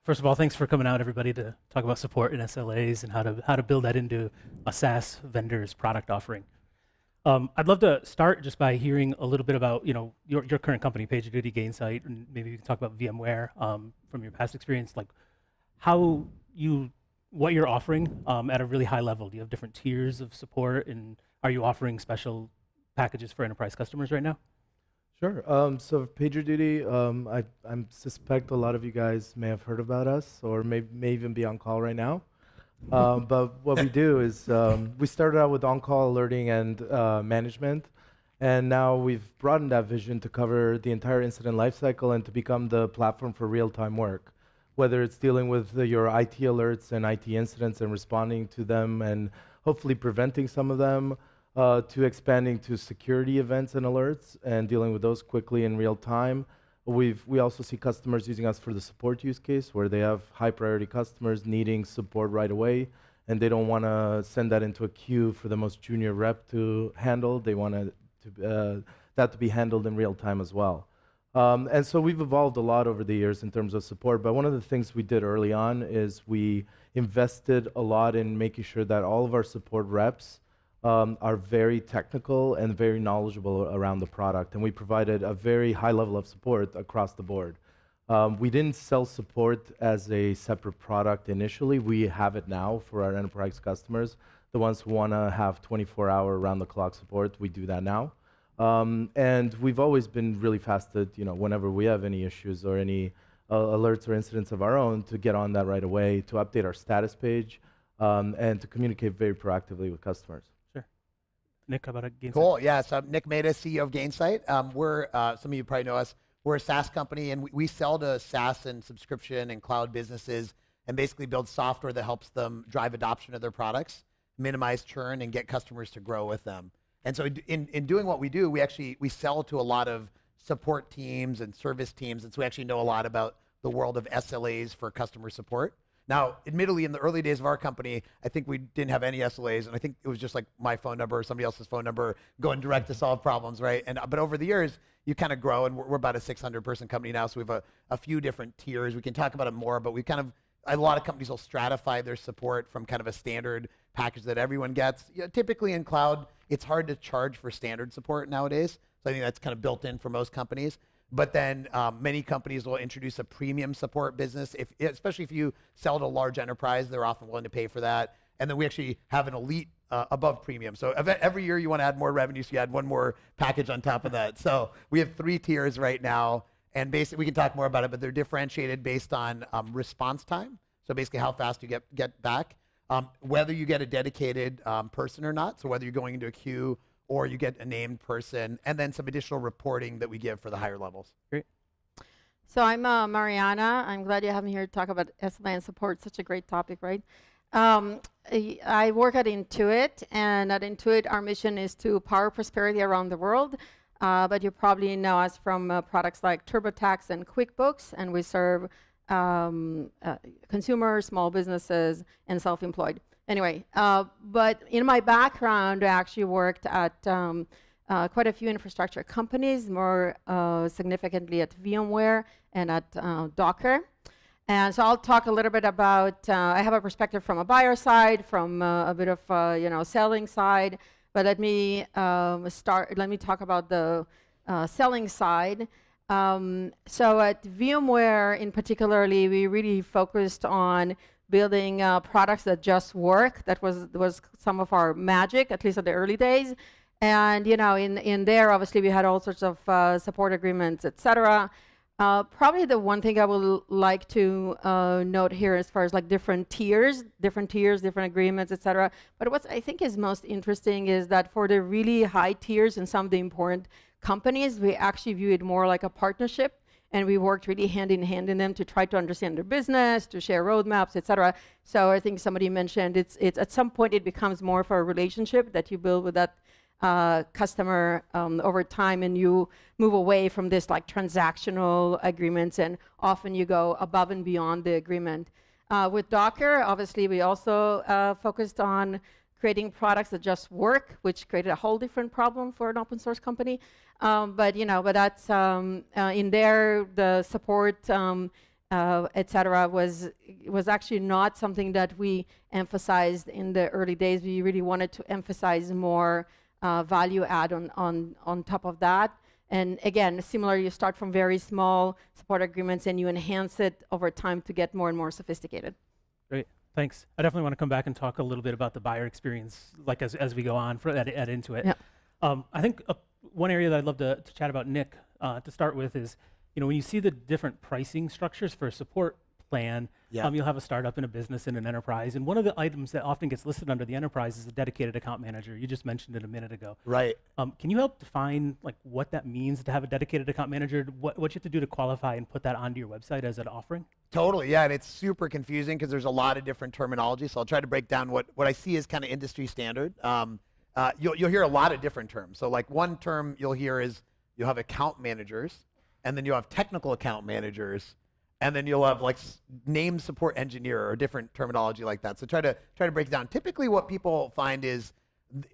First of all, thanks for coming out, everybody, to talk about support and SLAs and how to build that into a SaaS vendor's product offering. I'd love to start just by hearing a little bit about your current company, PagerDuty Gainsight, and maybe you can talk about VMware from your past experience, like what you're offering at a really high level. Do you have different tiers of support, and are you offering special packages for enterprise customers right now? Sure. So PagerDuty, I suspect a lot of you guys may have heard about us, or may even be on call right now. But what we do is we started out with on-call alerting and management, and now we've broadened that vision to cover the entire incident lifecycle and to become the platform for real-time work. Whether it's dealing with your IT alerts and IT incidents and responding to them and hopefully preventing some of them, to expanding to security events and alerts and dealing with those quickly in real time. We also see customers using us for the support use case where they have high priority customers needing support right away, and they don't want to send that into a queue for the most junior rep to handle. They want that to be handled in real time as well. And so we've evolved a lot over the years in terms of support, but one of the things we did early on is we invested a lot in making sure that all of our support reps are very technical and very knowledgeable around the product, and we provided a very high level of support across the board. We didn't sell support as a separate product initially. We have it now for our enterprise customers. The ones who want to have 24-hour round-the-clock support, we do that now. And we've always been really fast at, whenever we have any issues or any alerts or incidents of our own, to get on that right away, to update our status page, and to communicate very proactively with customers. Nick, how about Gainsight? Cool, yeah, so I'm Nick Mehta, CEO of Gainsight. Some of you probably know us. We're a SaaS company, and we sell to SaaS and subscription and cloud businesses and basically build software that helps them drive adoption of their products, minimize churn, and get customers to grow with them. And so in doing what we do, we sell to a lot of support teams and service teams, and so we actually know a lot about the world of SLAs for customer support. Now, admittedly, in the early days of our company, I think we didn't have any SLAs, and I think it was just like my phone number or somebody else's phone number going direct to solve problems, right? But over the years, you kind of grow, and we're about a 600-person company now, so we have a few different tiers. We can talk about it more, but a lot of companies will stratify their support from kind of a standard package that everyone gets. Typically in cloud, it's hard to charge for standard support nowadays, so I think that's kind of built in for most companies. But then many companies will introduce a premium support business, especially if you sell to a large enterprise, they're often willing to pay for that. And then we actually have an elite above premium. So every year you want to add more revenue, so you add one more package on top of that. So we have 3 tiers right now, and basically we can talk more about it, but they're differentiated based on response time. So basically how fast you get back, whether you get a dedicated person or not, so whether you're going into a queue or you get a named person, and then some additional reporting that we give for the higher levels. Great. So I'm Marianna. I'm glad you have me here to talk about SLA and support. Such a great topic, right? I work at Intuit, and at Intuit, our mission is to power prosperity around the world. But you probably know us from products like TurboTax and QuickBooks, and we serve consumers, small businesses, and self-employed. Anyway, but in my background, I actually worked at quite a few infrastructure companies, more significantly at VMware and at Docker. And so I'll talk a little bit about, I have a perspective from a buyer side, from a bit of selling side, but let me talk about the selling side. So at VMware in particularly, we really focused on building products that just work. That was some of our magic, at least at the early days. And in there, obviously, we had all sorts of support agreements, etc. Probably the one thing I would like to note here, as far as like different tiers, different agreements, etc. But what I think is most interesting is that for the really high tiers and some of the important companies, we actually view it more like a partnership. And we worked really hand in hand in them to try to understand their business, to share roadmaps, etc. So I think somebody mentioned it's at some point it becomes more of a relationship that you build with that customer over time, and you move away from this like transactional agreements, and often you go above and beyond the agreement. With Docker, obviously, we also focused on creating products that just work, which created a whole different problem for an open source company. But that's in there, the support et cetera, was actually not something that we emphasized in the early days. We really wanted to emphasize more value add on top of that. And again, similar, you start from very small support agreements and you enhance it over time to get more and more sophisticated. Great, thanks. I definitely want to come back and talk a little bit about the buyer experience, like as we go on at Intuit. Yeah. I think one area that I'd love to chat about, Nick, to start with is, when you see the different pricing structures for a support plan, you'll have a startup and a business and an enterprise, and one of the items that often gets listed under the enterprise is a dedicated account manager. You just mentioned it a minute ago. Right. Can you help define what that means to have a dedicated account manager? What you have to do to qualify and put that onto your website as an offering? Totally, yeah, and it's super confusing because there's a lot of different terminology. So I'll try to break down what I see as kind of industry standard. You'll hear a lot of different terms. So like one term you'll hear is you'll have account managers, and then you'll have technical account managers, and then you'll have name support engineer or different terminology like that. So try to break it down. Typically what people find is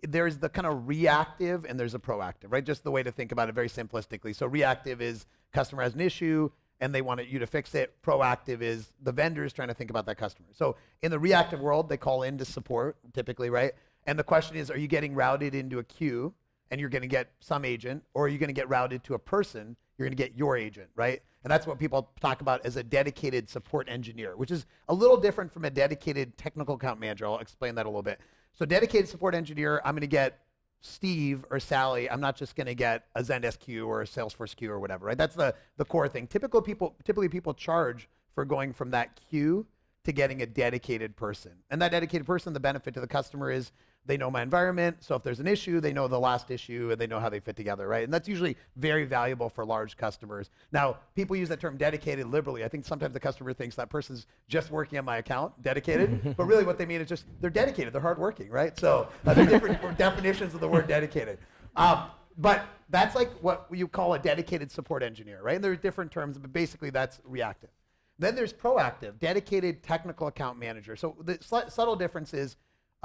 there's the kind of reactive and there's a proactive, right? Just the way to think about it very simplistically. So reactive is customer has an issue and they want you to fix it. Proactive is the vendors trying to think about that customer. So in the reactive world, they call into support typically, right? And the question is, are you getting routed into a queue and you're going to get some agent, or are you going to get routed to a person? You're going to get your agent, right? And that's what people talk about as a dedicated support engineer, which is a little different from a dedicated technical account manager. I'll explain that a little bit. So dedicated support engineer, I'm going to get Steve or Sally. I'm not just going to get a Zendesk queue or a Salesforce queue or whatever, right? That's the core thing. Typically people charge for going from that queue to getting a dedicated person. And that dedicated person, the benefit to the customer is they know my environment, so if there's an issue, they know the last issue, and they know how they fit together, right? And that's usually very valuable for large customers. Now, people use that term dedicated liberally. I think sometimes the customer thinks that person's just working on my account, dedicated, but really what they mean is just they're dedicated, they're hardworking, right? So they're different definitions of the word dedicated. But that's like what you call a dedicated support engineer, right? And there are different terms, but basically that's reactive. Then there's proactive, dedicated technical account manager. So the subtle difference is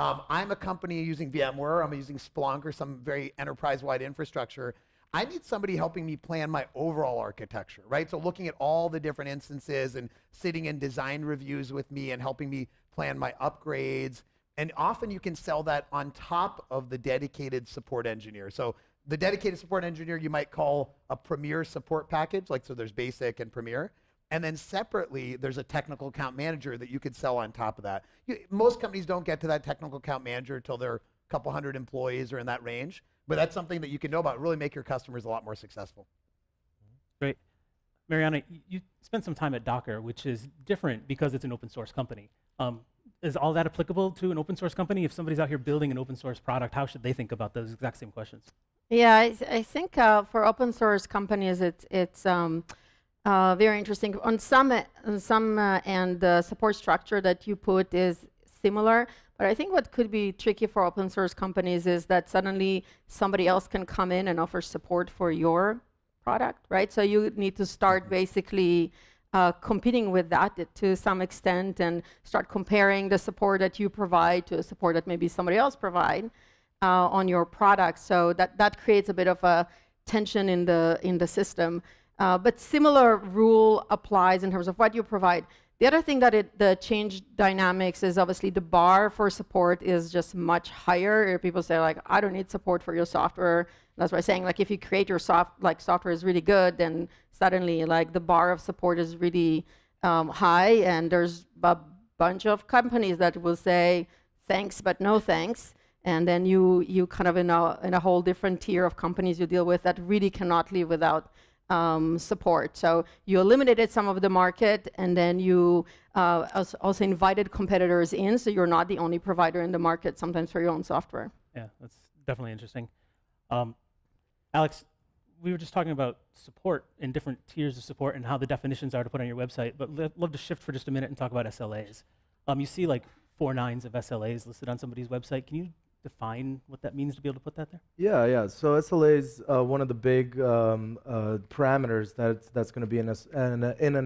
I'm a company using VMware, I'm using Splunk or some very enterprise-wide infrastructure. I need somebody helping me plan my overall architecture, right? So looking at all the different instances and sitting in design reviews with me and helping me plan my upgrades. And often you can sell that on top of the dedicated support engineer. So the dedicated support engineer you might call a premier support package, so there's basic and premier. And then separately, there's a technical account manager that you could sell on top of that. Most companies don't get to that technical account manager until they're a couple hundred employees or in that range. But that's something that you can know about, really make your customers a lot more successful. Great. Marianna, you spent some time at Docker, which is different because it's an open source company. Is all that applicable to an open source company? If somebody's out here building an open source product, how should they think about those exact same questions? Yeah, I think for open source companies, it's very interesting. On some and the support structure that you put is similar, but I think what could be tricky for open source companies is that suddenly somebody else can come in and offer support for your product, right? So you need to start basically competing with that to some extent and start comparing the support that you provide to a support that maybe somebody else provide on your product. So that creates a bit of a tension in the system. But similar rule applies in terms of what you provide. The other thing that the change dynamics is obviously the bar for support is just much higher. People say I don't need support for your software. That's why I'm saying if you create your software is really good, then suddenly the bar of support is really high, and there's a bunch of companies that will say thanks but no thanks, and then you kind of in a whole different tier of companies you deal with that really cannot live without support. So you eliminated some of the market, and then you also invited competitors in, so you're not the only provider in the market sometimes for your own software. Yeah, that's definitely interesting. Alex, we were just talking about support and different tiers of support and how the definitions are to put on your website, but love to shift for just a minute and talk about SLAs. You see 4 nines of SLAs listed on somebody's website. Can you define what that means to be able to put that there? Yeah. So SLA is one of the big parameters that's going to be in an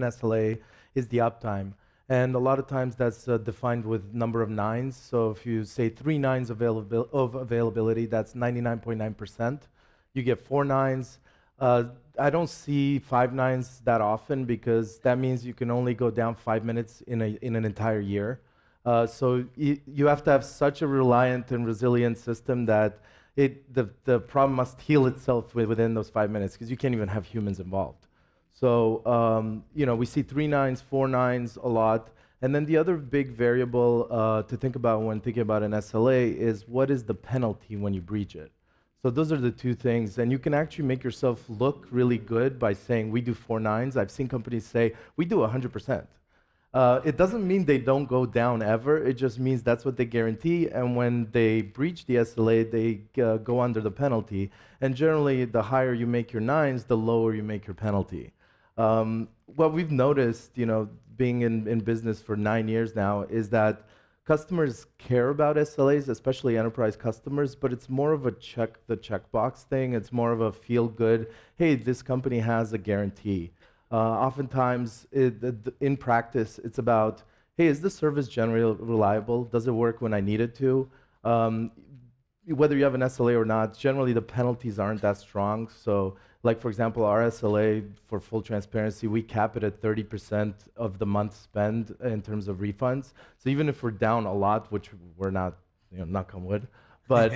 SLA is the uptime. And a lot of times that's defined with number of nines. So if you say 3 nines of availability, that's 99.9%. You get 4 nines. I don't see 5 nines that often because that means you can only go down 5 minutes in an entire year. So you have to have such a reliant and resilient system that the problem must heal itself within those 5 minutes because you can't even have humans involved. So we see 3 nines, 4 nines a lot. And then the other big variable to think about when thinking about an SLA is what is the penalty when you breach it? So those are the two things. And you can actually make yourself look really good by saying we do 4 nines. I've seen companies say we do 100%. It doesn't mean they don't go down ever. It just means that's what they guarantee. And when they breach the SLA, they go under the penalty. And generally, the higher you make your nines, the lower you make your penalty. What we've noticed, being in business for 9 years now, is that customers care about SLAs, especially enterprise customers, but it's more of a check the checkbox thing. It's more of a feel good, hey, this company has a guarantee. Oftentimes, in practice, it's about, hey, is the service generally reliable? Does it work when I need it to? Whether you have an SLA or not, generally the penalties aren't that strong. So, like for example, our SLA, for full transparency, we cap it at 30% of the month spend in terms of refunds. So even if we're down a lot, which we're not, knock on wood, but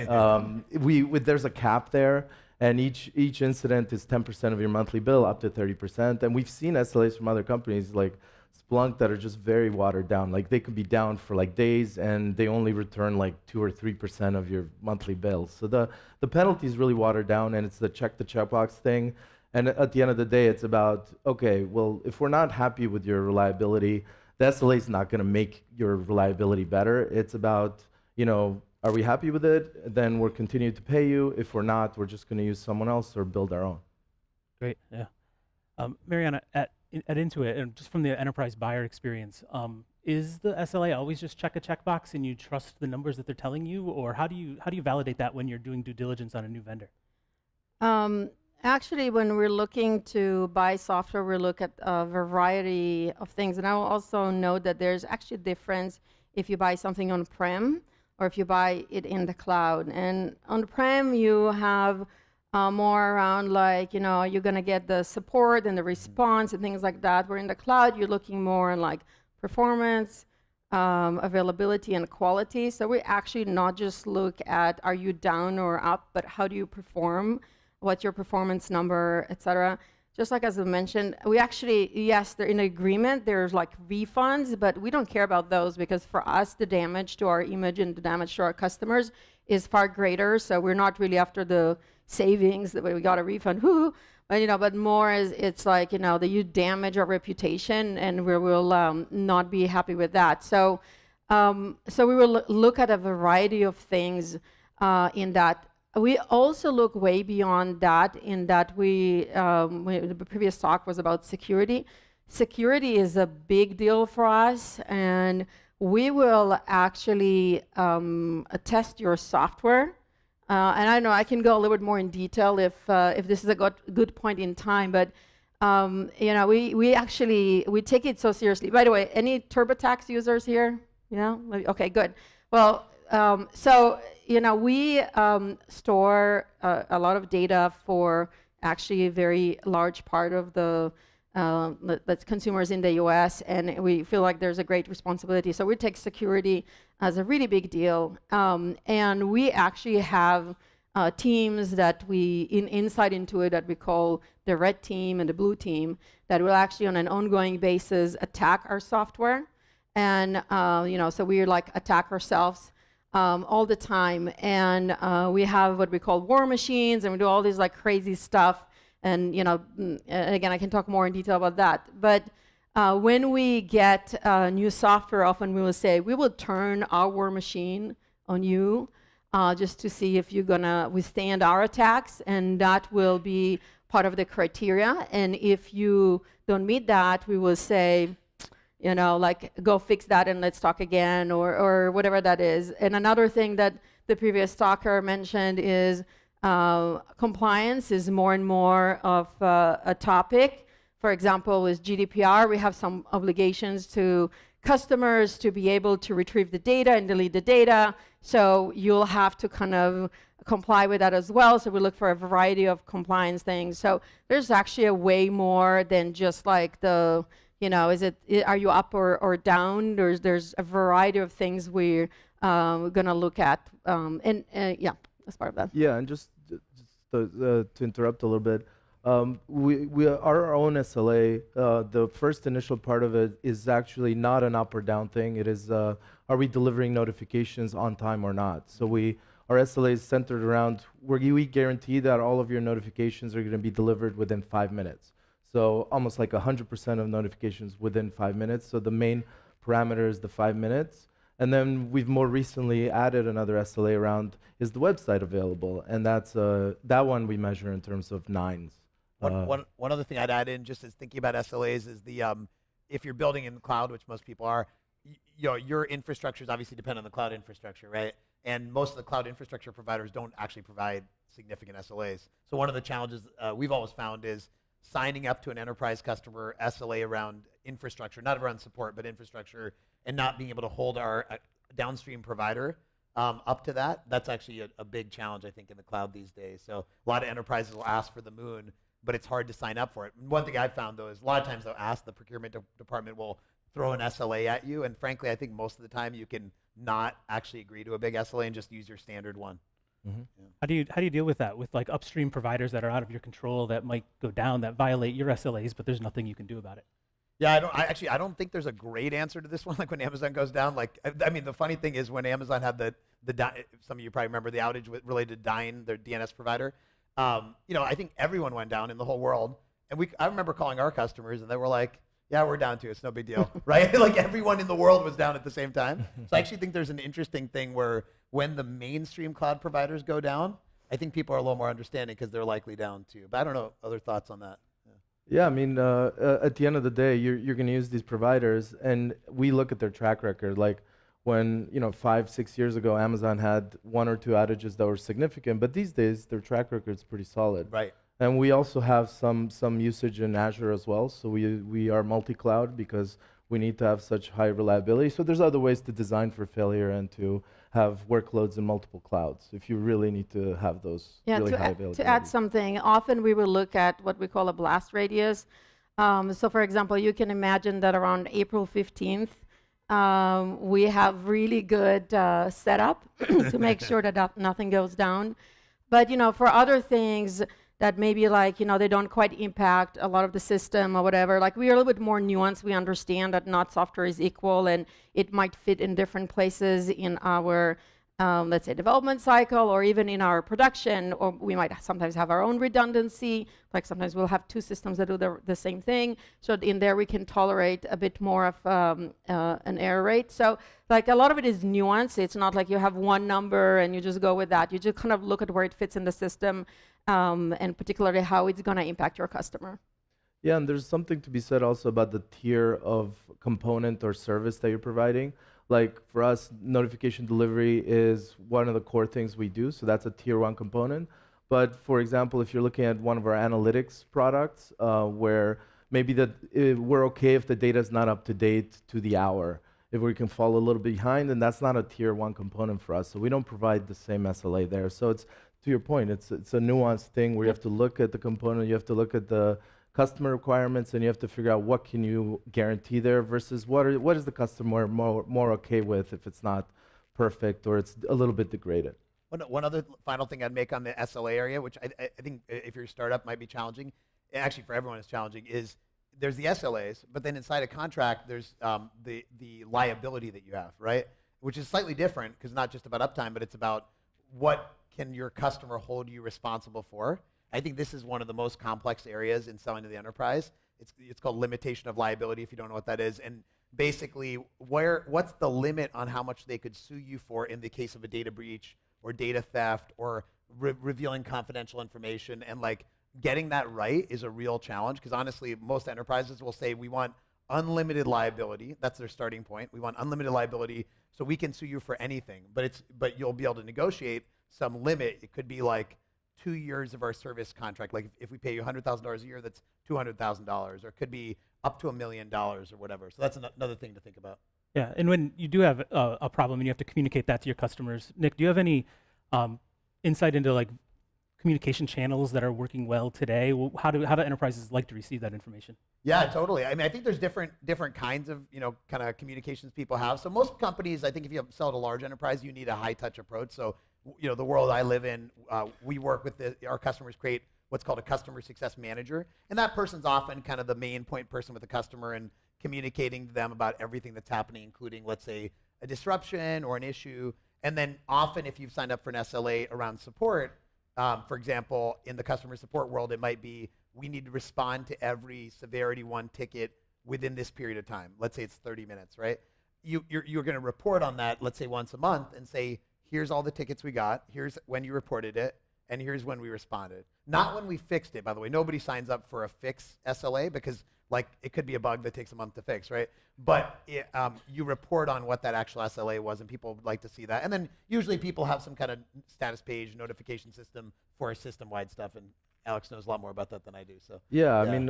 there's a cap there. And each incident is 10% of your monthly bill, up to 30%. And we've seen SLAs from other companies like Splunk that are just very watered down. Like they could be down for like days, and they only return like 2 or 3% of your monthly bills. So the penalty is really watered down, and it's the checkbox thing. And at the end of the day, it's about, okay, well, if we're not happy with your reliability, the SLA is not going to make your reliability better. It's about, are we happy with it? Then we'll continue to pay you. If we're not, we're just going to use someone else or build our own. Great, yeah. Marianna, at Intuit, and just from the enterprise buyer experience, is the SLA always just check a checkbox and you trust the numbers that they're telling you, or how do you validate that when you're doing due diligence on a new vendor? Actually, when we're looking to buy software, we look at a variety of things, and I will also note that there's actually a difference if you buy something on-prem or if you buy it in the cloud. And on-prem, you have more around like, you're going to get the support and the response and things like that. Where in the cloud, you're looking more on like performance, availability, and quality. So we actually not just look at are you down or up, but how do you perform, what's your performance number, et cetera. Just like as I mentioned, we actually, yes, they're in agreement. There's like refunds, but we don't care about those because for us, the damage to our image and the damage to our customers is far greater. So we're not really after the savings that we got a refund, but more is it's like, that you damage our reputation and we will not be happy with that. So, so we will look at a variety of things in that. We also look way beyond that in that the previous talk was about security. Security is a big deal for us, and we will actually test your software. And I know I can go a little bit more in detail if this is a good point in time, but we take it so seriously. By the way, any TurboTax users here? Yeah? Okay, good. Well, we store a lot of data for actually a very large part of the that's consumers in the US, and we feel like there's a great responsibility. So we take security as a really big deal. And we actually have teams that inside Intuit that we call the red team and the blue team that will actually on an ongoing basis attack our software. And so we like attack ourselves all the time, and we have what we call war machines, and we do all these like crazy stuff. And again, I can talk more in detail about that. But when we get new software, often we will say we will turn our war machine on you just to see if you're gonna withstand our attacks, and that will be part of the criteria. And if you don't meet that, we will say, like, go fix that and let's talk again, or whatever that is. And another thing that the previous talker mentioned is compliance is more and more of a topic. For example, with GDPR, we have some obligations to customers to be able to retrieve the data and delete the data. So you'll have to kind of comply with that as well. So we look for a variety of compliance things. So there's actually a way more than just like the, are you up or down? There's a variety of things we're going to look at. Yeah, that's part of that. Yeah, and just to interrupt a little bit, we are our own SLA. The first initial part of it is actually not an up or down thing. It is, are we delivering notifications on time or not? So our SLA is centered around where we guarantee that all of your notifications are going to be delivered within 5 minutes. So almost like 100% of notifications within 5 minutes. So the main parameter is the 5 minutes. And then we've more recently added another SLA around, is the website available? And that's that one we measure in terms of nines. One other thing I'd add in, just as thinking about SLAs, is the if you're building in the cloud, which most people are, your infrastructure is obviously dependent on the cloud infrastructure, right? And most of the cloud infrastructure providers don't actually provide significant SLAs. So one of the challenges we've always found is signing up to an enterprise customer SLA around infrastructure, not around support, but infrastructure, and not being able to hold our downstream provider up to that. That's actually a big challenge, I think, in the cloud these days. So a lot of enterprises will ask for the moon, but it's hard to sign up for it. One thing I've found, though, is a lot of times they'll ask, the procurement department will throw an SLA at you, and frankly, I think most of the time you can not actually agree to a big SLA and just use your standard one. Mm-hmm. Yeah. How do you deal with that, with like upstream providers that are out of your control that might go down, that violate your SLAs, but there's nothing you can do about it? Yeah, I don't think there's a great answer to this one. Like when Amazon goes down, like I mean, the funny thing is when Amazon had some of you probably remember the outage related to Dyn, their DNS provider. I think everyone went down in the whole world, and I remember calling our customers, and they were like, "Yeah, we're down too. It's no big deal," right? Like everyone in the world was down at the same time. So I actually think there's an interesting thing where when the mainstream cloud providers go down, I think people are a little more understanding because they're likely down too. But I don't know, other thoughts on that? Yeah, I mean, at the end of the day, you're going to use these providers, and we look at their track record. Like when 5-6 years ago, Amazon had 1 or 2 outages that were significant, but these days their track record is pretty solid. Right. And we also have some usage in Azure as well. So we are multi-cloud because we need to have such high reliability. So there's other ways to design for failure and to have workloads in multiple clouds if you really need to have those really high availability. To add something, often we will look at what we call a blast radius. So for example, you can imagine that around April 15th, we have really good setup to make sure that nothing goes down. But for other things that maybe they don't quite impact a lot of the system or whatever, like we are a little bit more nuanced. We understand that not software is equal and it might fit in different places in our, let's say, development cycle or even in our production, or we might sometimes have our own redundancy, like sometimes we'll have 2 systems that do the same thing. So in there we can tolerate a bit more of an error rate. So like a lot of it is nuance. It's not like you have one number and you just go with that. You just kind of look at where it fits in the system and particularly how it's going to impact your customer. Yeah, and there's something to be said also about the tier of component or service that you're providing. Like for us, notification delivery is one of the core things we do, so that's a tier 1 component. But for example, if you're looking at one of our analytics products, where maybe we're okay if the data is not up to date to the hour. If we can fall a little behind, then that's not a tier 1 component for us. So we don't provide the same SLA there. So it's, to your point, it's a nuanced thing where you have to look at the component, you have to look at the customer requirements, and you have to figure out what can you guarantee there versus what is the customer more okay with if it's not perfect or it's a little bit degraded. One other final thing I'd make on the SLA area, which I think if you're a startup might be challenging, actually for everyone it's challenging, is there's the SLAs, but then inside a contract there's the liability that you have, right? Which is slightly different because not just about uptime, but it's about what can your customer hold you responsible for. I think this is one of the most complex areas in selling to the enterprise. It's called limitation of liability, if you don't know what that is. And basically, what's the limit on how much they could sue you for in the case of a data breach or data theft or revealing confidential information? And like getting that right is a real challenge because honestly, most enterprises will say we want unlimited liability. That's their starting point. We want unlimited liability so we can sue you for anything. But you'll be able to negotiate some limit. It could be like 2 years of our service contract. Like if we pay you $100,000 a year, that's $200,000, or it could be up to $1 million or whatever. So that's another thing to think about. Yeah, and when you do have a problem and you have to communicate that to your customers, Nick, do you have any insight into like communication channels that are working well today? How do enterprises like to receive that information? Yeah, totally. I mean, I think there's different kinds of kind of communications people have. So most companies, I think, if you sell to large enterprise, you need a high touch approach. So the world I live in, we work with our customers create what's called a customer success manager, and that person's often kind of the main point person with the customer and communicating to them about everything that's happening, including, let's say, a disruption or an issue. And then often, if you've signed up for an SLA around support, for example, in the customer support world, it might be we need to respond to every severity 1 ticket within this period of time. Let's say it's 30 minutes, right? You're going to report on that, let's say once a month, and say, here's all the tickets we got, here's when you reported it, and here's when we responded. Not when we fixed it, by the way. Nobody signs up for a fix SLA because it could be a bug that takes a month to fix, right? But you report on what that actual SLA was, and people like to see that. And then usually people have some kind of status page notification system for system-wide stuff, and Alex knows a lot more about that than I do. So Yeah, I mean,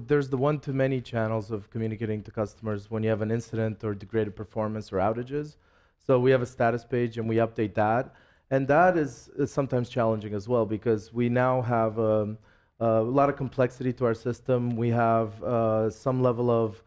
there's the one-to-many channels of communicating to customers when you have an incident or degraded performance or outages. So we have a status page and we update that. And that is sometimes challenging as well because we now have a lot of complexity to our system. We have some level of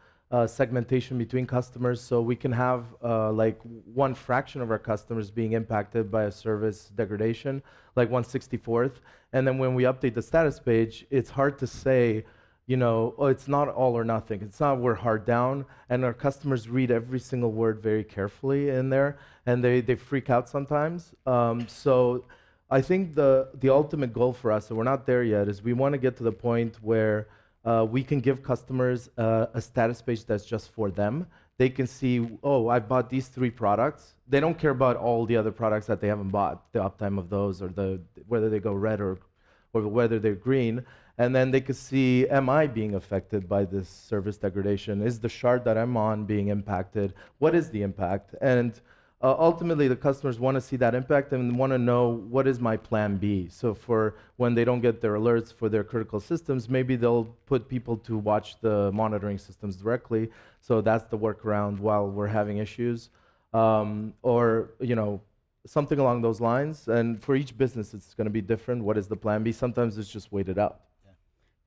segmentation between customers, so we can have like one fraction of our customers being impacted by a service degradation, like 1/64th. And then when we update the status page, it's hard to say, oh, it's not all or nothing. It's not we're hard down, and our customers read every single word very carefully in there, and they freak out sometimes. So I think the ultimate goal for us, and we're not there yet, is we want to get to the point where we can give customers a status page that's just for them. They can see, oh, I bought these 3 products. They don't care about all the other products that they haven't bought, the uptime of those, or whether they go red or whether they're green. And then they could see, am I being affected by this service degradation? Is the shard that I'm on being impacted? What is the impact? And ultimately, the customers want to see that impact and want to know what is my plan B. So for when they don't get their alerts for their critical systems, maybe they'll put people to watch the monitoring systems directly. So that's the workaround while we're having issues, or something along those lines. And for each business, it's going to be different. What is the plan B? Sometimes it's just waited out.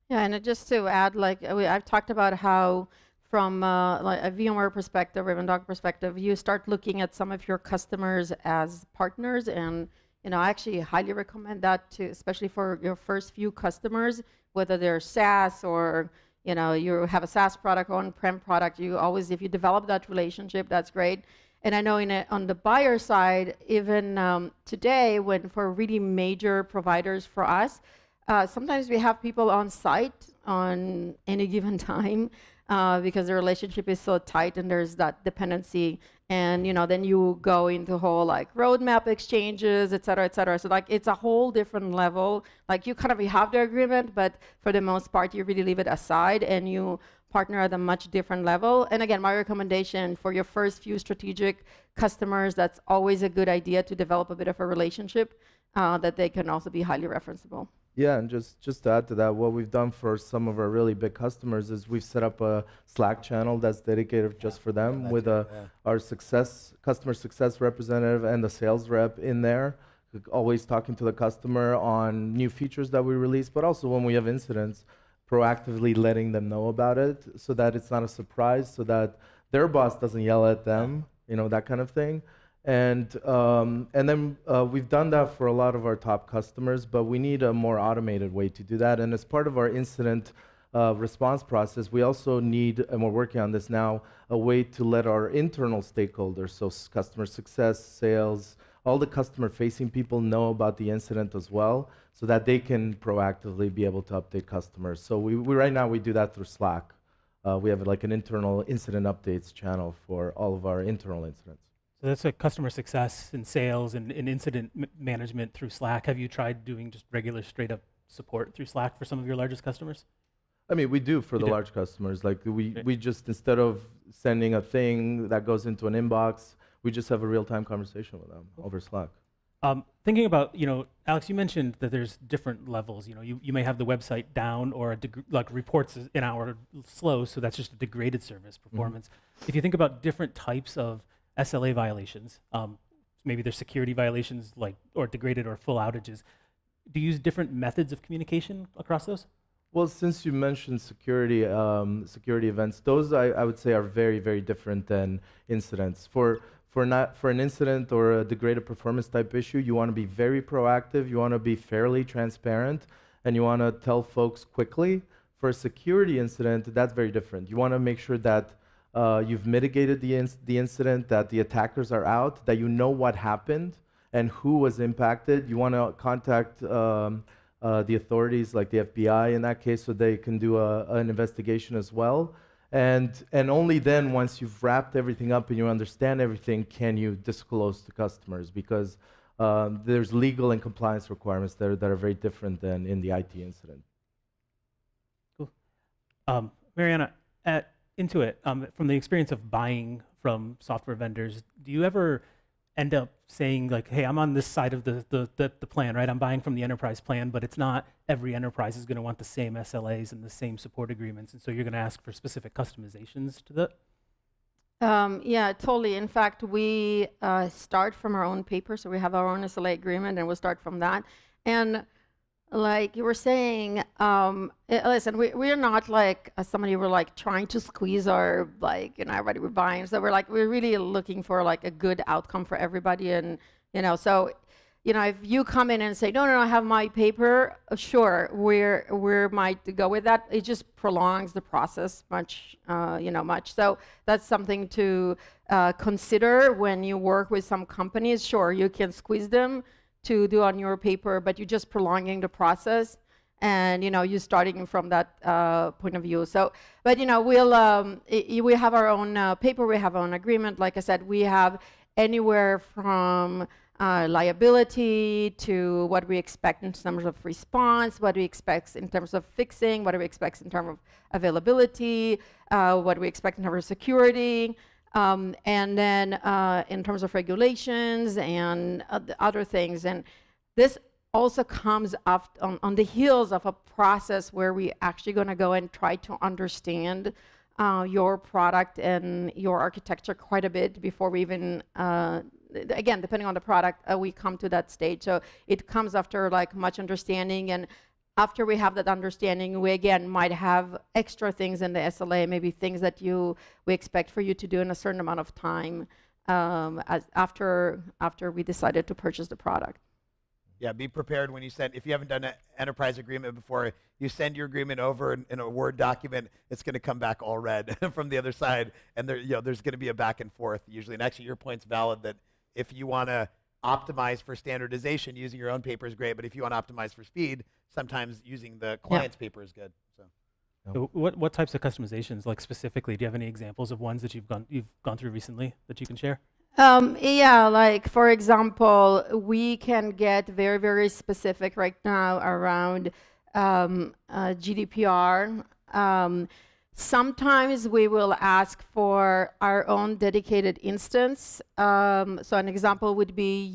Yeah, and just to add, I've talked about how from like a VMware perspective or even Docker perspective, you start looking at some of your customers as partners, and I actually highly recommend that too, especially for your first few customers, whether they're SaaS or you have a SaaS product or on-prem product. You always, if you develop that relationship, that's great. And I know on the buyer side, even today, when for really major providers for us, sometimes we have people on site on any given time. Because the relationship is so tight and there's that dependency, and then you go into whole roadmap exchanges, et cetera, et cetera. So it's a whole different level. You have the agreement, but for the most part you really leave it aside and you partner at a much different level. And again, my recommendation for your first few strategic customers, that's always a good idea to develop a bit of a relationship that they can also be highly referenceable. Yeah, and just to add to that, what we've done for some of our really big customers is we've set up a Slack channel that's dedicated just for them with our customer success representative and the sales rep in there, always talking to the customer on new features that we release, but also when we have incidents, proactively letting them know about it so that it's not a surprise, so that their boss doesn't yell at them, that kind of thing. And then we've done that for a lot of our top customers, but we need a more automated way to do that. And as part of our incident response process, we also need, and we're working on this now, a way to let our internal stakeholders, so customer success, sales, all the customer-facing people know about the incident as well, so that they can proactively be able to update customers. So we right now we do that through Slack. We have an internal incident updates channel for all of our internal incidents. So that's a customer success and sales and incident management through Slack. Have you tried doing just regular straight up support through Slack for some of your largest customers? I mean, we do for the large customers. We just, instead of sending a thing that goes into an inbox, we just have a real-time conversation with them over Slack. Thinking about, Alex, you mentioned that there's different levels. You may have the website down or like reports an hour slow, so that's just a degraded service performance. If you think about different types of SLA violations, maybe there's security violations or degraded or full outages. Do you use different methods of communication across those? Well, since you mentioned security events, those I would say are very, very different than incidents. For an incident or a degraded performance type issue, you want to be very proactive, you want to be fairly transparent, and you want to tell folks quickly. For a security incident, that's very different. You want to make sure that you've mitigated the incident, that the attackers are out, that you know what happened and who was impacted. You want to contact the authorities, like the FBI in that case, so they can do an investigation as well. And only then, once you've wrapped everything up and you understand everything, can you disclose to customers, because there's legal and compliance requirements that are very different than in the IT incident. Cool. Marianna, at Intuit, from the experience of buying from software vendors, do you ever end up saying like, hey, I'm on this side of the plan, right? I'm buying from the enterprise plan, but it's not every enterprise is going to want the same SLAs and the same support agreements, and so you're going to ask for specific customizations to that? Yeah, totally. In fact, we start from our own paper, so we have our own SLA agreement, and we'll start from that. And like you were saying, listen, we're not like somebody we're like trying to squeeze our everybody we're buying. So we're really looking for like a good outcome for everybody, and so if you come in and say no, I have my paper, sure, we might go with that. It just prolongs the process much. So that's something to consider when you work with some companies. Sure, you can squeeze them to do on your paper, but you're just prolonging the process, and you're starting from that point of view. So, but we have our own paper, we have our own agreement. Like I said, we have anywhere from liability to what we expect in terms of response, what we expect in terms of fixing, what we expect in terms of availability, what we expect in terms of security. And then in terms of regulations and other things. And this also comes up on the heels of a process where we actually going to go and try to understand your product and your architecture quite a bit before we even, again, depending on the product, we come to that stage. So it comes after like much understanding, and after we have that understanding, we again might have extra things in the SLA, maybe things that we expect for you to do in a certain amount of time after we decided to purchase the product. Yeah, be prepared when you send, if you haven't done an enterprise agreement before, you send your agreement over in a Word document, it's going to come back all red from the other side, and there's going to be a back and forth usually. And actually, your point's valid that if you want to optimize for standardization, using your own paper is great, but if you want to optimize for speed, sometimes using the client's paper is good. So what types of customizations, like specifically, do you have any examples of ones that you've gone through recently that you can share? Yeah, like for example, we can get very, very specific right now around GDPR. Sometimes we will ask for our own dedicated instance. So an example would be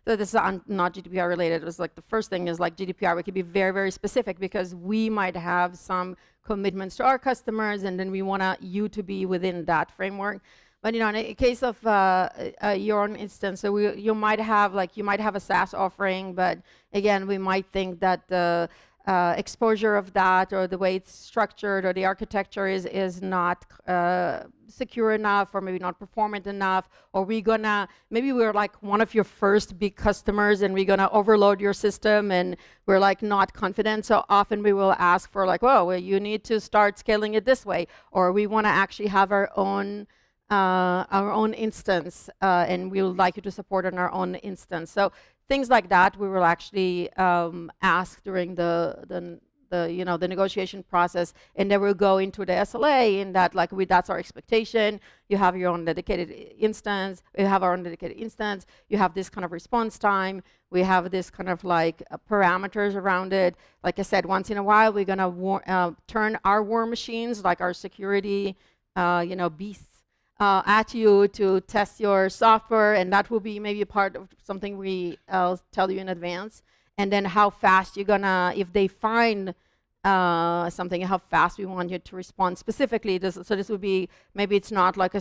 so this is not GDPR related. It was like the first thing is like GDPR. We could be very, very specific because we might have some commitments to our customers, and then we want you to be within that framework. But in a case of your own instance, so you might have a SaaS offering, but again, we might think that the exposure of that, or the way it's structured, or the architecture is not secure enough, or maybe not performant enough, or maybe we're like one of your first big customers and we're gonna overload your system and we're like not confident. So often we will ask for like, well, you need to start scaling it this way, or we wanna actually have our own instance, and we would like you to support on our own instance. So things like that we will actually ask during the negotiation process, and then we'll go into the SLA in that that's our expectation. You have your own dedicated instance. We have our own dedicated instance. You have this kind of response time. We have this kind of parameters around it. Like I said, once in a while we're gonna turn our war machines, like our security beasts, at you to test your software, and that will be maybe a part of something we tell you in advance. And then how fast you're gonna, if they find something, how fast we want you to respond specifically. So this would be, maybe it's not like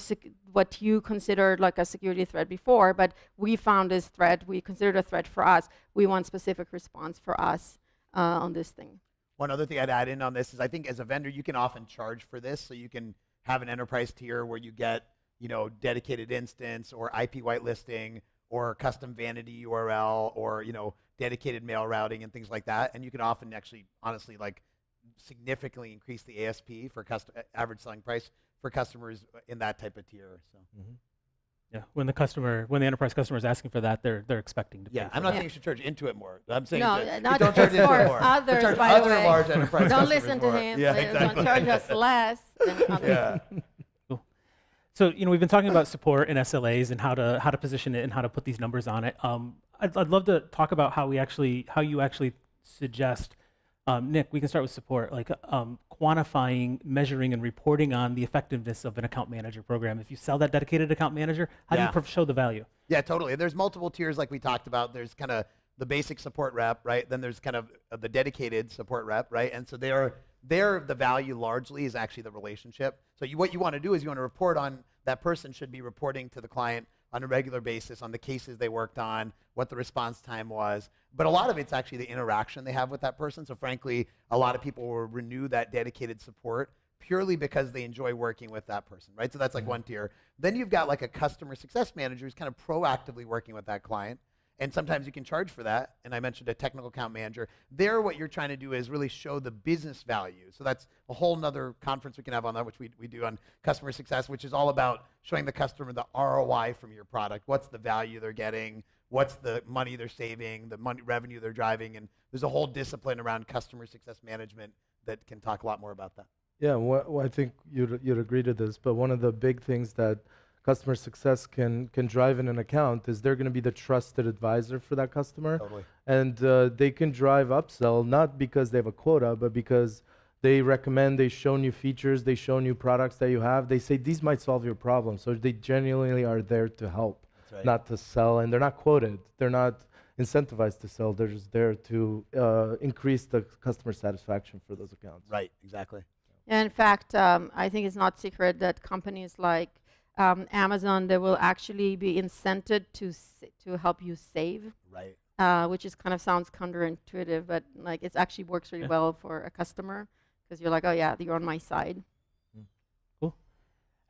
what you considered like a security threat before, but we found this threat, we considered a threat for us. We want specific response for us on this thing. One other thing I'd add in on this is I think as a vendor, you can often charge for this. So you can have an enterprise tier where you get, dedicated instance or IP whitelisting or custom vanity URL or, dedicated mail routing and things like that. And you can often actually, honestly, like significantly increase the ASP for average selling price for customers in that type of tier. So. Yeah, when the enterprise customer is asking for that, they're expecting to pay. Yeah, I'm not saying you should charge Intuit more. I'm saying No, not don't charge for Intuit more. others, Charge by the other way. large enterprise Don't customers listen to more. him. Yeah, They exactly. don't charge us less than others. Yeah. So we've been talking about support and SLAs and how to position it and how to put these numbers on it. I'd love to talk about how you actually suggest, Nick. We can start with support, like quantifying, measuring, and reporting on the effectiveness of an account manager program. If you sell that dedicated account manager, how do you show the value? Yeah, totally. There's multiple tiers like we talked about. There's kind of the basic support rep, right? Then there's kind of the dedicated support rep, right? And so the value largely is actually the relationship. So what you want to do is you want to report on, that person should be reporting to the client on a regular basis on the cases they worked on, what the response time was. But a lot of it's actually the interaction they have with that person. So frankly, a lot of people will renew that dedicated support purely because they enjoy working with that person, right? So that's like one tier. Then you've got like a customer success manager who's kind of proactively working with that client. And sometimes you can charge for that. And I mentioned a technical account manager. There, what you're trying to do is really show the business value. So that's a whole nother conference we can have on that, which we do on customer success, which is all about showing the customer the ROI from your product. What's the value they're getting? What's the money they're saving? The money revenue they're driving? And there's a whole discipline around customer success management that can talk a lot more about that. Yeah, I think you'd agree to this, but one of the big things that customer success can drive in an account is they're going to be the trusted advisor for that customer. Totally. And they can drive upsell, not because they have a quota, but because they recommend, they show new features, they show new products that you have. They say, these might solve your problem. So they genuinely are there to help, not to sell. And they're not quoted. They're not incentivized to sell. They're just there to increase the customer satisfaction for those accounts. Right, exactly. In fact, I think it's not secret that companies like Amazon, they will actually be incented to help you save, right? Which is kind of sounds counterintuitive, but like it actually works really well for a customer because you're like, oh yeah, you're on my side. Cool.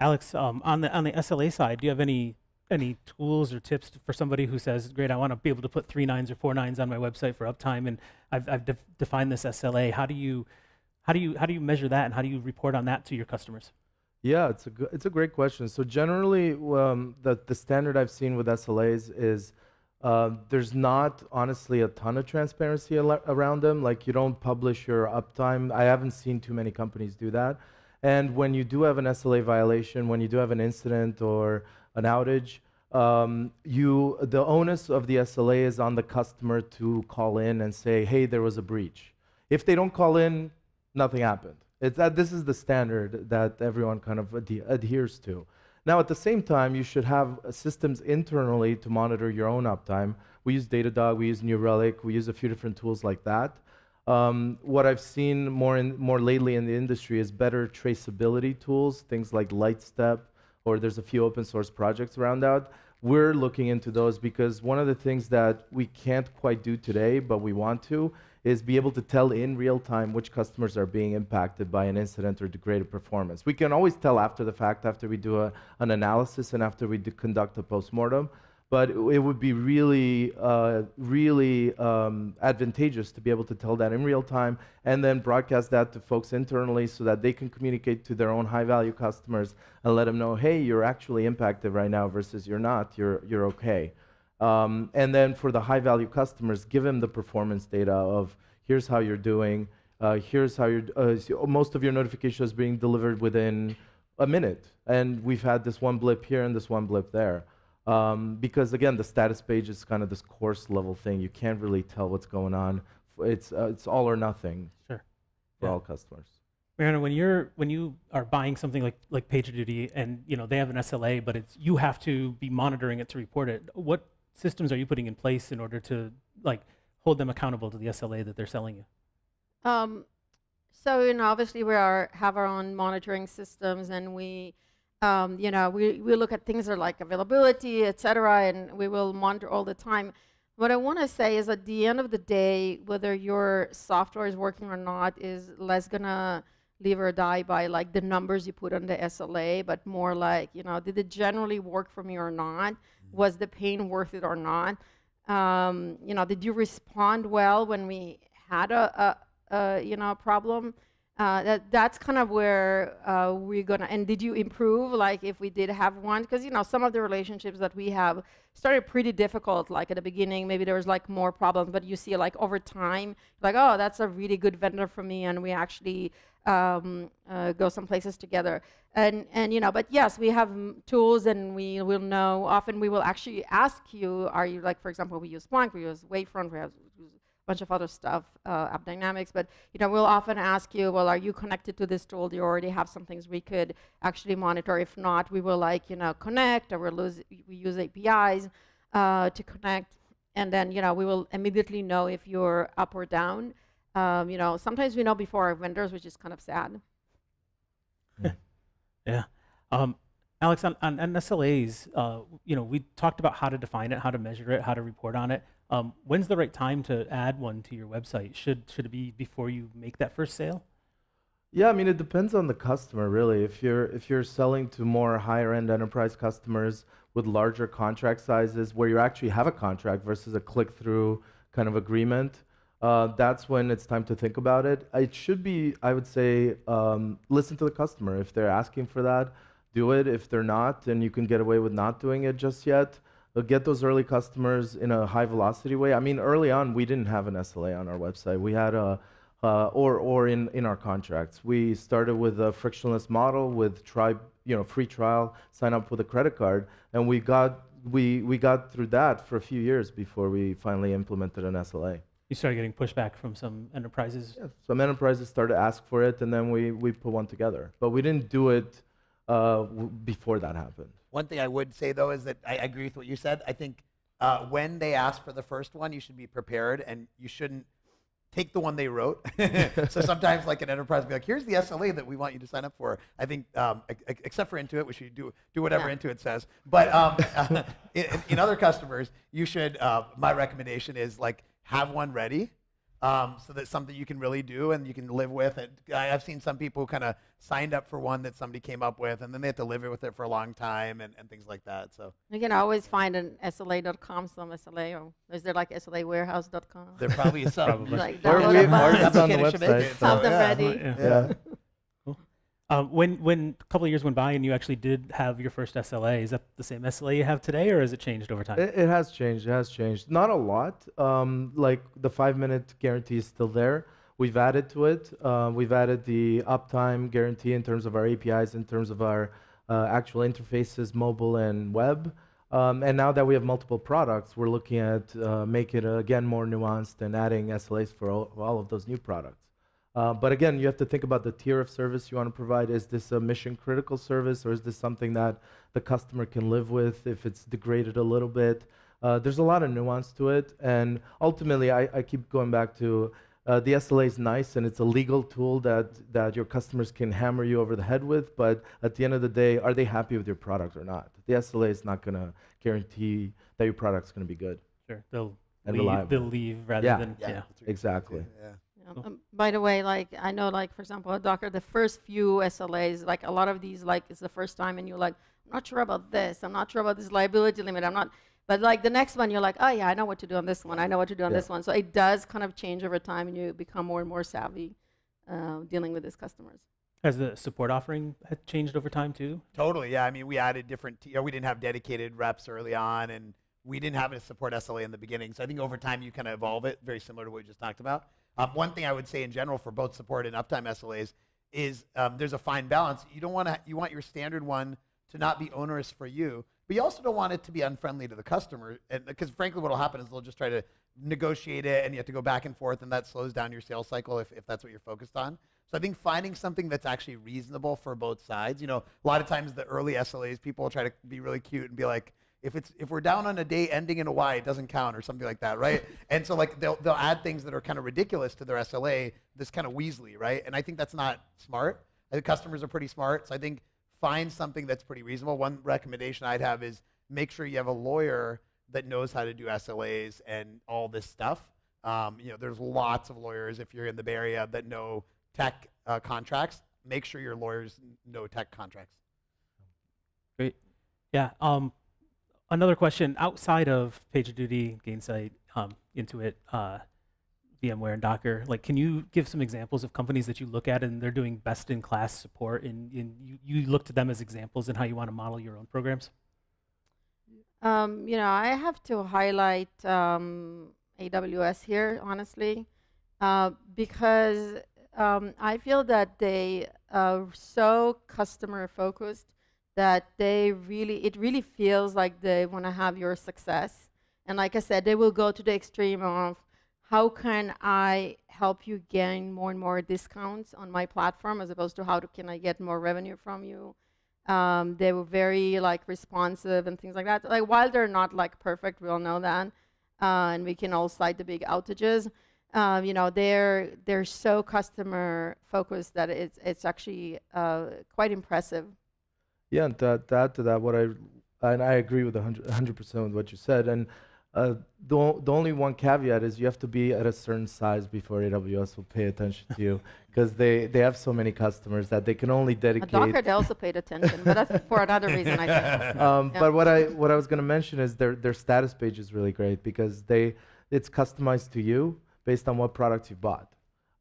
Alex, on the SLA side, do you have any tools or tips for somebody who says, great, I want to be able to put 3 nines or 4 nines on my website for uptime, and I've defined this SLA. How do you measure that, and how do you report on that to your customers? Yeah, it's a great question. So generally, the standard I've seen with SLAs is there's not honestly a ton of transparency around them. Like you don't publish your uptime. I haven't seen too many companies do that. And when you do have an SLA violation, when you do have an incident or an outage, the onus of the SLA is on the customer to call in and say, hey, there was a breach. If they don't call in, nothing happened. This is the standard that everyone kind of adheres to. Now, at the same time, you should have systems internally to monitor your own uptime. We use Datadog, we use New Relic, we use a few different tools like that. What I've seen more lately in the industry is better traceability tools, things like Lightstep, or there's a few open source projects around that. We're looking into those because one of the things that we can't quite do today, but we want to, is be able to tell in real time which customers are being impacted by an incident or degraded performance. We can always tell after the fact, after we do an analysis and after we conduct a postmortem, but it would be really advantageous to be able to tell that in real time and then broadcast that to folks internally so that they can communicate to their own high-value customers and let them know, hey, you're actually impacted right now versus you're not, you're okay. And then for the high-value customers, give them the performance data of here's how you're doing, here's how most of your notifications being delivered within a minute. And we've had this one blip here and this one blip there. Because again, the status page is kind of this course level thing. You can't really tell what's going on. It's all or nothing for all customers. Marianna, when you are buying something like PagerDuty and they have an SLA, but you have to be monitoring it to report it. What systems are you putting in place in order to hold them accountable to the SLA that they're selling you? So obviously have our own monitoring systems, and we look at things that are like availability, et cetera, and we will monitor all the time. What I want to say is at the end of the day, whether your software is working or not is less gonna live or die by like the numbers you put on the SLA, but more like, did it generally work for me or not? Was the pain worth it or not? Did you respond well when we had a problem? That's kind of where we're gonna, and did you improve, like if we did have one? Because some of the relationships that we have started pretty difficult, like at the beginning, maybe there was like more problems, but you see like over time, like, oh, that's a really good vendor for me, and we actually go some places together. And but yes, we have tools, and we will know, often we will actually ask you, are you, like, for example, we use Splunk, we use Wavefront, we have bunch of other stuff, App Dynamics, but we'll often ask you, well, are you connected to this tool? Do you already have some things we could actually monitor? If not, we will connect, or we use APIs to connect, and then we will immediately know if you're up or down. Sometimes we know before our vendors, which is kind of sad. Yeah. Alex, on SLAs, we talked about how to define it, how to measure it, how to report on it. When's the right time to add one to your website? Should it be before you make that first sale? Yeah, I mean, it depends on the customer, really. If you're selling to more higher-end enterprise customers with larger contract sizes, where you actually have a contract versus a click-through kind of agreement, that's when it's time to think about it. It should be, I would say, listen to the customer. If they're asking for that, do it. If they're not, and you can get away with not doing it just yet, get those early customers in a high velocity way. I mean, early on, we didn't have an SLA on our website. We had or in our contracts. We started with a frictionless model with free trial, sign up with a credit card, and we got through that for a few years before we finally implemented an SLA. You started getting pushback from some enterprises? Yeah, some enterprises started to ask for it, and then we put one together. But we didn't do it before that happened. One thing I would say, though, is that I agree with what you said. I think when they ask for the first one, you should be prepared, and you shouldn't take the one they wrote. So sometimes, like an enterprise will be like, here's the SLA that we want you to sign up for. I think, except for Intuit, which you do whatever Intuit says. But in other customers, you should, my recommendation is have one ready. So that's something you can really do and you can live with it. I've seen some people who kind of signed up for one that somebody came up with, and then they have to live with it for a long time and things like that. So you can always find an SLA.com, some SLA, or is there like SLAwarehouse.com? There probably is some. Probably. Like Or download a bunch. it's on the website. Have them ready. Yeah. When a couple of years went by and you actually did have your first SLA, is that the same SLA you have today, or has it changed over time? It has changed. It has changed. Not a lot. Like the 5-minute guarantee is still there. We've added to it. We've added the uptime guarantee in terms of our APIs, in terms of our actual interfaces, mobile and web. And now that we have multiple products, we're looking at making it again more nuanced and adding SLAs for all of those new products. But again, you have to think about the tier of service you want to provide. Is this a mission critical service, or is this something that the customer can live with if it's degraded a little bit? There's a lot of nuance to it. And ultimately, I keep going back to the SLA is nice, and it's a legal tool that your customers can hammer you over the head with. But at the end of the day, are they happy with your product or not? The SLA is not going to guarantee that your product's going to be good. Sure, they'll reliable. leave rather than Exactly. Yeah. By the way, I know, for example, at Docker, the first few SLAs, a lot of these, it's the first time, and you're like, I'm not sure about this. I'm not sure about this liability limit. I'm not. But the next one, you're like, oh yeah, I know what to do on this one. I know what to do on this one. So it does kind of change over time, and you become more and more savvy dealing with these customers. Has the support offering had changed over time too? Totally. Yeah. I mean, we added different. We didn't have dedicated reps early on, and we didn't have a support SLA in the beginning. So I think over time you kind of evolve it, very similar to what we just talked about. One thing I would say in general for both support and uptime SLAs is there's a fine balance. You want your standard one to not be onerous for you, but you also don't want it to be unfriendly to the customer. And because frankly, what will happen is they'll just try to negotiate it and you have to go back and forth, and that slows down your sales cycle if that's what you're focused on. So I think finding something that's actually reasonable for both sides. You know, a lot of times the early SLAs, people try to be really cute and be like, if we're down on a day ending in a Y, it doesn't count or something like that, right? And so like they'll add things that are kind of ridiculous to their SLA, this kind of Weasley, right? And I think that's not smart. I think customers are pretty smart, so I think find something that's pretty reasonable. One recommendation I'd have is make sure you have a lawyer that knows how to do SLAs and all this stuff. You know, there's lots of lawyers if you're in the Bay Area that know tech contracts. Make sure your lawyers know tech contracts. Great. Yeah. Another question outside of PagerDuty, Gainsight, Intuit, VMware, and Docker. Like, can you give some examples of companies that you look at and they're doing best-in-class support, and you look to them as examples in how you want to model your own programs? You know, I have to highlight AWS here, honestly, because I feel that they are so customer focused that it really feels like they want to have your success. And like I said, they will go to the extreme of how can I help you gain more and more discounts on my platform, as opposed to can I get more revenue from you. They were very like responsive and things like that. Like, while they're not like perfect, we all know that, and we can all cite the big outages. You know, they're so customer focused that it's actually quite impressive. Yeah, and to add to that, I agree with 100% with what you said. And the only one caveat is you have to be at a certain size before AWS will pay attention to you, because they have so many customers that they can only dedicate. Docker, they also paid attention, but that's for another reason, I think. Yeah. But what I was going to mention is their status page is really great, because it's customized to you based on what product you bought.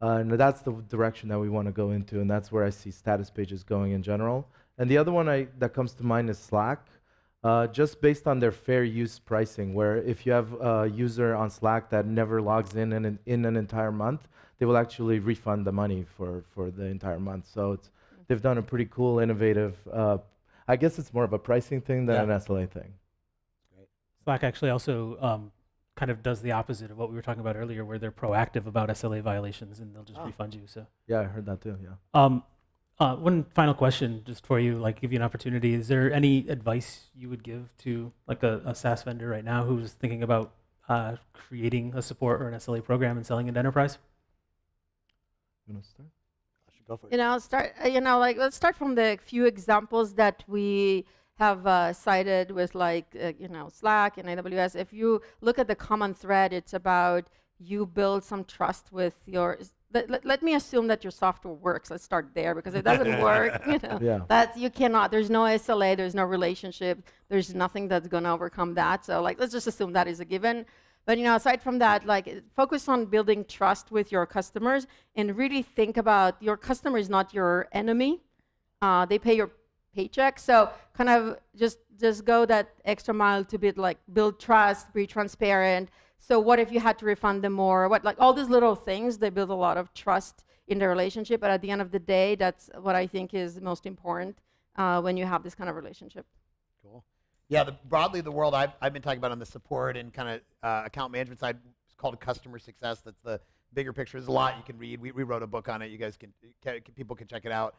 And that's the direction that we want to go into, and that's where I see status pages going in general. And the other one that comes to mind is Slack, just based on their fair use pricing, where if you have a user on Slack that never logs in an entire month, they will actually refund the money for the entire month. So they've done a pretty cool, innovative, I guess it's more of a pricing thing than an SLA thing. Great. Slack actually also kind of does the opposite of what we were talking about earlier, where they're proactive about SLA violations and they'll just refund you. So yeah, I heard that too. Yeah. One final question, just for you, like give you an opportunity. Is there any advice you would give to like a SaaS vendor right now who's thinking about creating a support or an SLA program and selling it to enterprise? You want to start? I should go for it. You know, let's start from the few examples that we have cited with Slack and AWS. If you look at the common thread, it's about you build some trust with your. Let me assume that your software works. Let's start there, because if it doesn't work, you cannot. There's no SLA. There's no relationship. There's nothing that's going to overcome that. So let's just assume that is a given. But aside from that, focus on building trust with your customers, and really think about your customer is not your enemy. They pay your paycheck. So kind of just go that extra mile to build trust, be transparent. So what if you had to refund them more? All these little things, they build a lot of trust in the relationship. But at the end of the day, that's what I think is most important when you have this kind of relationship. Cool. Yeah, broadly the world I've been talking about on the support and kind of account management side is called customer success. That's the bigger picture. There's a lot you can read. We wrote a book on it. You guys people can check it out.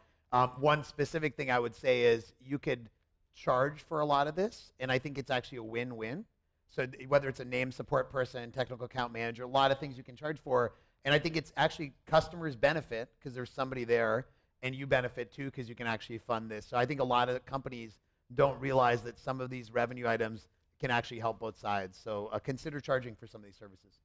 One specific thing I would say is you could charge for a lot of this, and I think it's actually a win-win. So whether it's a name support person, technical account manager, a lot of things you can charge for. And I think it's actually customers benefit because there's somebody there, and you benefit too because you can actually fund this. So I think a lot of companies don't realize that some of these revenue items can actually help both sides. So consider charging for some of these services.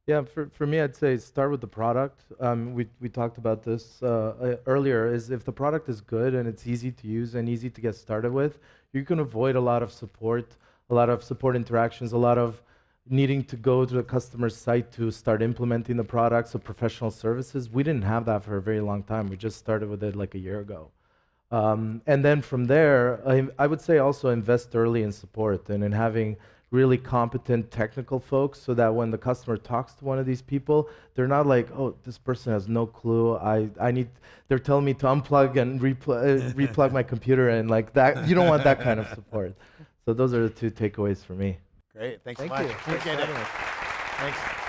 Yeah, for me, I'd say start with the product. We talked about this earlier, is if the product is good and it's easy to use and easy to get started with, you can avoid a lot of support interactions, a lot of needing to go to the customer's site to start implementing the products, so professional services. We didn't have that for a very long time. We just started with it like a year ago. And then from there, I would say also invest early in support and in having really competent technical folks, so that when the customer talks to one of these people, they're not like, oh, this person has no clue. They're telling me to unplug and replug my computer, and like that. You don't want that kind of support. So those are the two takeaways for me. Great. Thanks so Thank much. you. Appreciate it. Thanks.